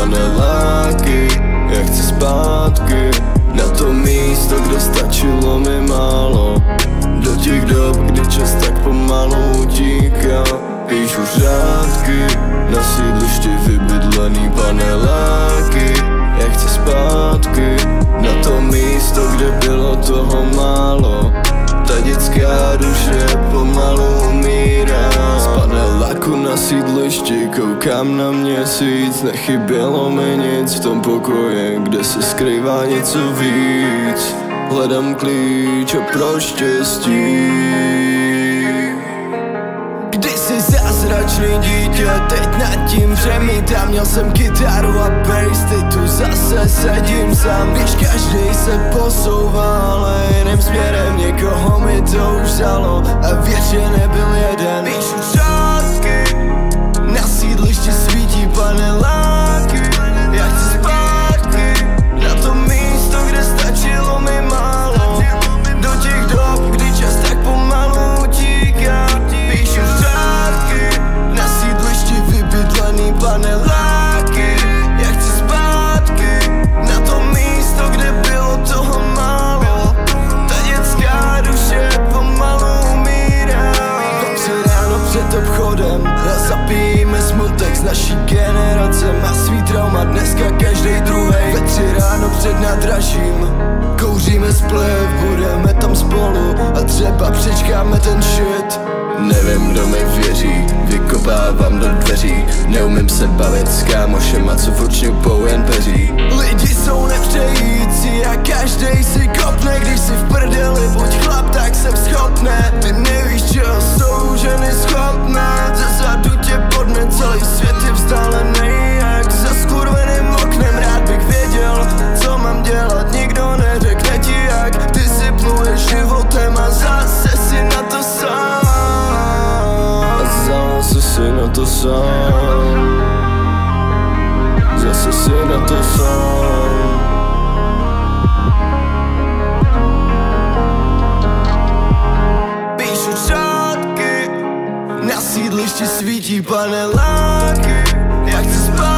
paneláky. Já chci zpátky na to místo, kde stačilo mi málo. Do těch dob, kdy čas tak pomalu utíká. Píšu řádky na sídlišti vybydlený paneláky. Já chci zpátky na to místo, kde bylo toho málo. Ta dětská duše pomalu umírá. Z paneláku na sídlišti koukám na měsíc. Nechybělo mi nic v tom pokoji, kde se skrývá něco víc. Hledám klíč a pro štěstí. Kdysi zázračný dítě, teď nad tím přemítám. Měl jsem kytaru a bass, teď tu zase sedím sám. Když každý se posouvá, ale jiným směrem, někoho mi to už vzalo a většině nebyl jeden. Píšu řádky, na sídlišti svítí paneláky. Já chci zpátky na to místo, kde stačilo mi málo. Do těch dob, kdy čas tak pomalu utíká. Píšu řádky na sídlišti vybydlený paneláky. Já chci zpátky na to místo, kde bylo toho málo. Ta dětská duše pomalu umírá. Dobře ráno před obchodem a zapijíme smutek z naší generace. Má svý trauma dneska každej druhej. Ve 3 ráno před nádražím kouříme splev, budeme tam spolu a třeba přečkáme ten shit. Nevím, kdo mi věří, vykopávám do dveří. Neumím se bavit s kámošema, co v učňupou jen peří. Lidi jsou nepřející a každej si kopne. Když si v prdeli, buď chlap, tak se vzchopne. Ty nevíš, čeho jsou ženy schopné. Zezadu tě podne, celý svět je vzdálený jak za skurveným oknem. Rád bych věděl, co mám dělat, nikdo neřekne ti jak. Ty si pluješ životem a zase si na to sám. Zase si na to sám. Zase si na to sám. Píšu řádky, na sídlišti svítí paneláky. Já chci spát.